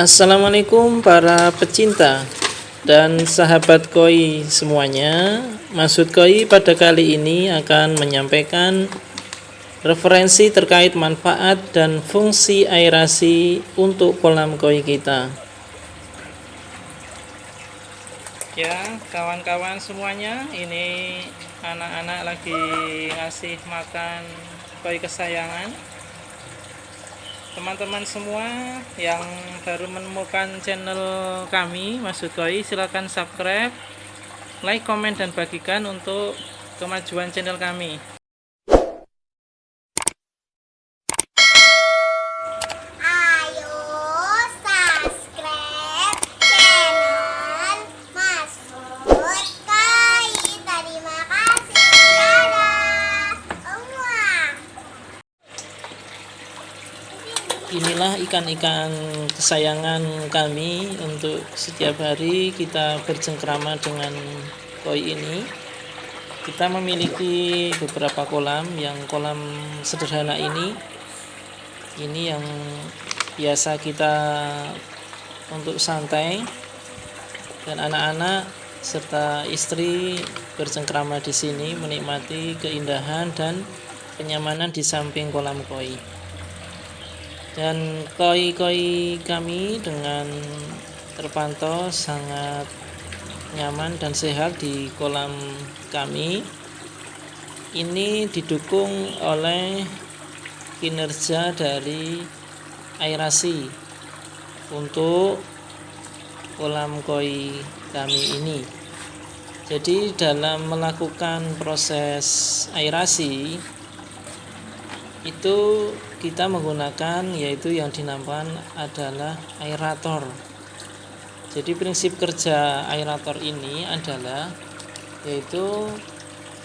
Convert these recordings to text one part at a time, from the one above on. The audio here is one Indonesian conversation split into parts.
Assalamualaikum para pecinta dan sahabat koi semuanya. Maksud koi pada kali ini akan menyampaikan referensi terkait manfaat dan fungsi aerasi untuk kolam koi kita. Ya, kawan-kawan semuanya, ini anak-anak lagi ngasih makan koi kesayangan. Teman-teman semua yang baru menemukan channel kami Maksud Koi, silahkan subscribe, like, komen, dan bagikan untuk kemajuan channel kami. Ayo subscribe channel Maksud Koi. Terima kasih. Dadah semua. Inilah ikan-ikan kesayangan kami. Untuk setiap hari kita bercengkrama dengan koi ini. Kita memiliki beberapa kolam. Yang kolam sederhana ini yang biasa kita untuk santai, dan anak-anak serta istri bercengkrama di sini menikmati keindahan dan kenyamanan di samping kolam koi. Dan koi-koi kami dengan terpantau sangat nyaman dan sehat di kolam kami. Ini didukung oleh kinerja dari aerasi untuk kolam koi kami ini. Jadi dalam melakukan proses aerasi itu kita menggunakan yaitu yang dinamakan adalah aerator. Jadi prinsip kerja aerator ini adalah yaitu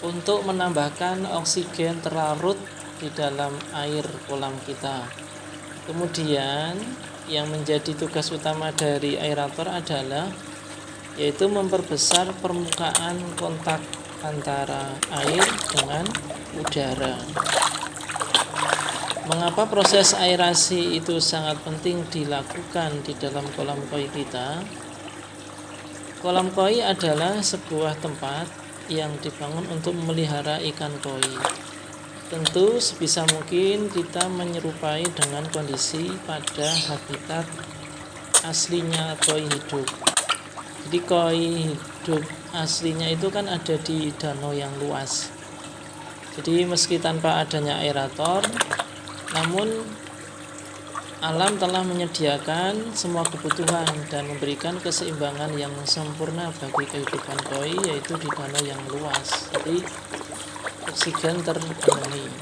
untuk menambahkan oksigen terlarut di dalam air kolam kita. Kemudian yang menjadi tugas utama dari aerator adalah yaitu memperbesar permukaan kontak antara air dengan udara. Mengapa proses aerasi itu sangat penting dilakukan di dalam kolam koi kita? Kolam koi adalah sebuah tempat yang dibangun untuk memelihara ikan koi. Tentu sebisa mungkin kita menyerupai dengan kondisi pada habitat aslinya koi hidup. Jadi koi hidup aslinya itu kan ada di danau yang luas. Jadi meski tanpa adanya aerator, namun alam telah menyediakan semua kebutuhan dan memberikan keseimbangan yang sempurna bagi kehidupan koi, yaitu di danau yang luas. Jadi oksigen terpenuhi.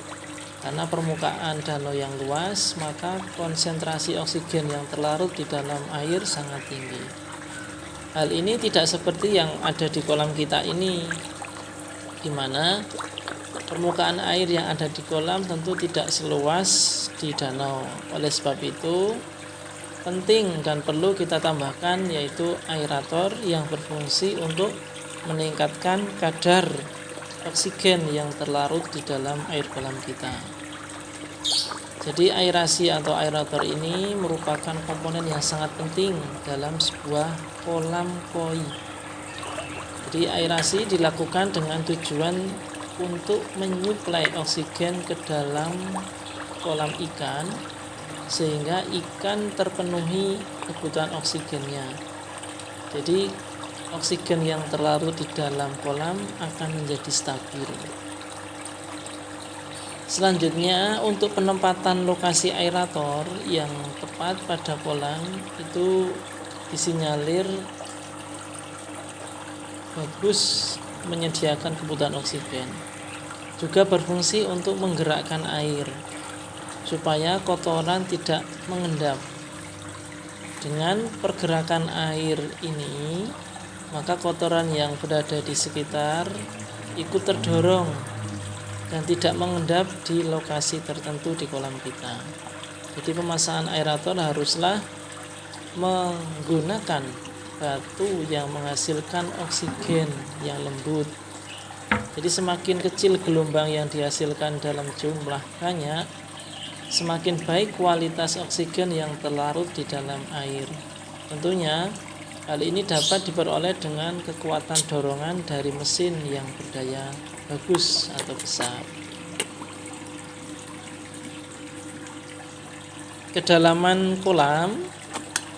Karena permukaan danau yang luas, maka konsentrasi oksigen yang terlarut di dalam air sangat tinggi. Hal ini tidak seperti yang ada di kolam kita ini, di mana permukaan air yang ada di kolam tentu tidak seluas di danau. Oleh sebab itu penting dan perlu kita tambahkan yaitu aerator yang berfungsi untuk meningkatkan kadar oksigen yang terlarut di dalam air kolam kita. Jadi aerasi atau aerator ini merupakan komponen yang sangat penting dalam sebuah kolam koi. Jadi aerasi dilakukan dengan tujuan untuk menyuplai oksigen ke dalam kolam ikan sehingga ikan terpenuhi kebutuhan oksigennya. Jadi oksigen yang terlarut di dalam kolam akan menjadi stabil. Selanjutnya untuk penempatan lokasi aerator yang tepat pada kolam itu disinyalir bagus menyediakan kebutuhan oksigen. Juga berfungsi untuk menggerakkan air supaya kotoran tidak mengendap. Dengan pergerakan air ini, maka kotoran yang berada di sekitar ikut terdorong dan tidak mengendap di lokasi tertentu di kolam kita. Jadi pemasangan aerator haruslah menggunakan batu yang menghasilkan oksigen yang lembut. Jadi semakin kecil gelombang yang dihasilkan dalam jumlah banyak, semakin baik kualitas oksigen yang terlarut di dalam air. Tentunya hal ini dapat diperoleh dengan kekuatan dorongan dari mesin yang berdaya bagus atau besar. Kedalaman kolam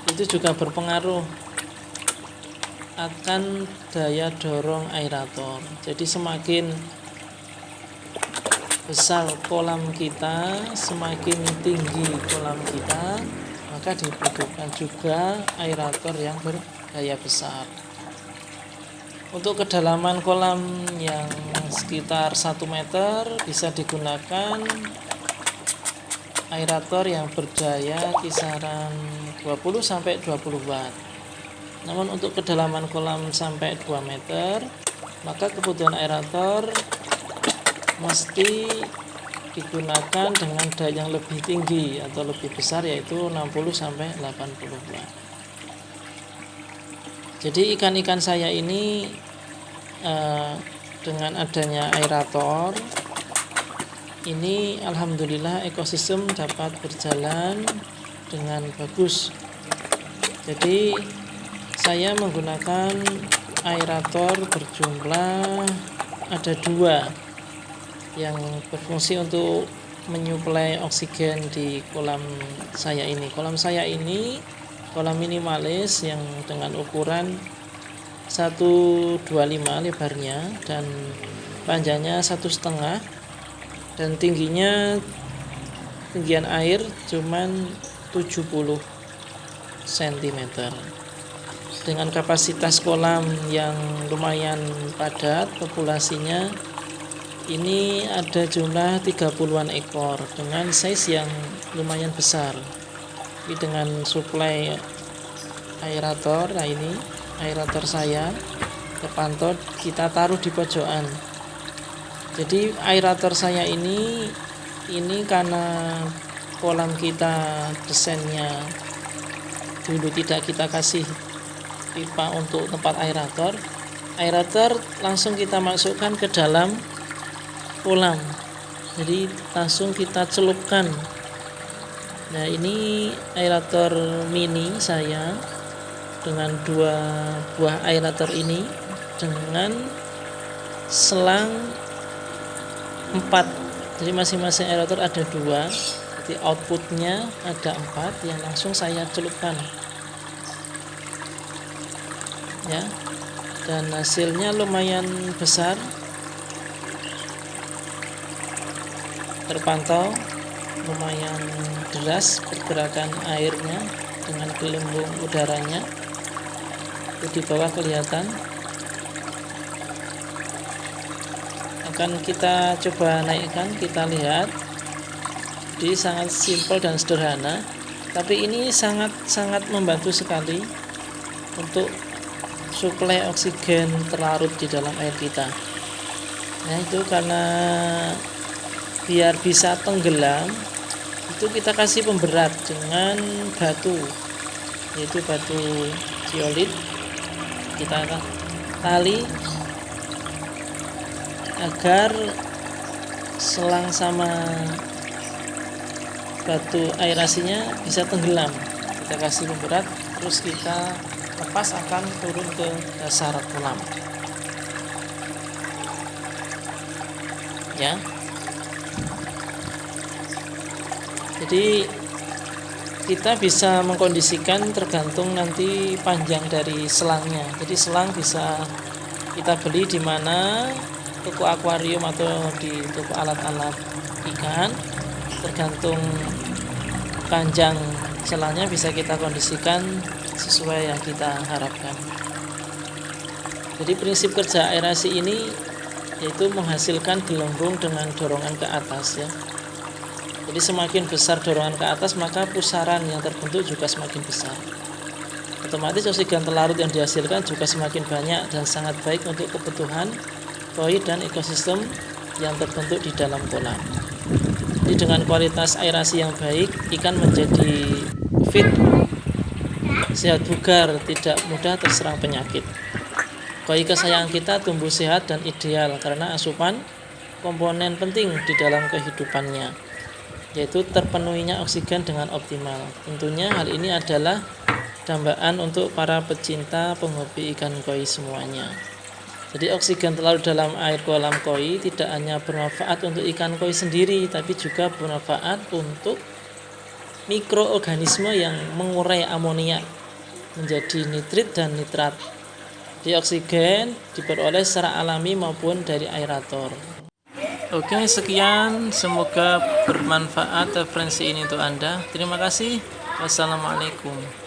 itu juga berpengaruh akan daya dorong aerator. Jadi semakin besar kolam kita, semakin tinggi kolam kita, maka dibutuhkan juga aerator yang berdaya besar. Untuk kedalaman kolam yang sekitar 1 meter bisa digunakan aerator yang berdaya kisaran 20 sampai 20 watt. Namun untuk kedalaman kolam sampai 2 meter, maka kebutuhan aerator mesti digunakan dengan daya yang lebih tinggi atau lebih besar, yaitu 60 sampai 80 watt. Jadi ikan-ikan saya ini dengan adanya aerator ini alhamdulillah ekosistem dapat berjalan dengan bagus. Jadi saya menggunakan aerator berjumlah ada 2 yang berfungsi untuk menyuplai oksigen di kolam saya ini. Kolam saya ini kolam minimalis yang dengan ukuran 125 lebarnya dan panjangnya 1,5 dan tinggian air cuman 70 cm. Dengan kapasitas kolam yang lumayan padat populasinya, ini ada jumlah 30-an ekor dengan size yang lumayan besar. Jadi dengan suplai aerator, nah ini aerator saya terpantau kita taruh di pojokan. Jadi aerator saya ini karena kolam kita desainnya dulu tidak kita kasih pipa untuk tempat aerator langsung kita masukkan ke dalam kolam, jadi langsung kita celupkan. Nah ini aerator mini saya dengan 2 buah aerator ini dengan selang 4, jadi masing-masing aerator ada 2, jadi outputnya ada 4 yang langsung saya celupkan ya, dan hasilnya lumayan besar, terpantau lumayan deras pergerakan airnya dengan gelembung udaranya itu di bawah kelihatan. Akan kita coba naikkan, kita lihat. Jadi sangat simpel dan sederhana, tapi ini sangat membantu sekali untuk suplai oksigen terlarut di dalam air kita. Nah itu karena biar bisa tenggelam itu kita kasih pemberat dengan batu, yaitu batu zeolit. Kita tali agar selang sama batu aerasinya bisa tenggelam. Kita kasih pemberat, terus kita lepas akan turun ke dasar kolam ya. Jadi kita bisa mengkondisikan tergantung nanti panjang dari selangnya. Jadi selang bisa kita beli di mana, toko akuarium atau di toko alat-alat ikan, tergantung panjang selangnya bisa kita kondisikan sesuai yang kita harapkan. Jadi prinsip kerja aerasi ini yaitu menghasilkan gelembung dengan dorongan ke atas ya. Jadi semakin besar dorongan ke atas, maka pusaran yang terbentuk juga semakin besar. Otomatis oksigen terlarut yang dihasilkan juga semakin banyak dan sangat baik untuk kebutuhan koi dan ekosistem yang terbentuk di dalam kolam. Jadi dengan kualitas aerasi yang baik, ikan menjadi fit, sehat bugar, tidak mudah terserang penyakit. Koi kesayangan kita tumbuh sehat dan ideal karena asupan komponen penting di dalam kehidupannya. yaitu terpenuhinya oksigen dengan optimal. Tentunya hal ini adalah dambaan untuk para pecinta penghobi ikan koi semuanya. Jadi oksigen terlalu dalam air kolam koi tidak hanya bermanfaat untuk ikan koi sendiri, tapi juga bermanfaat untuk mikroorganisme yang mengurai amonia menjadi nitrit dan nitrat. Di oksigen diperoleh secara alami maupun dari aerator. Oke, sekian, semoga bermanfaat referensi ini untuk Anda. Terima kasih. Wassalamualaikum.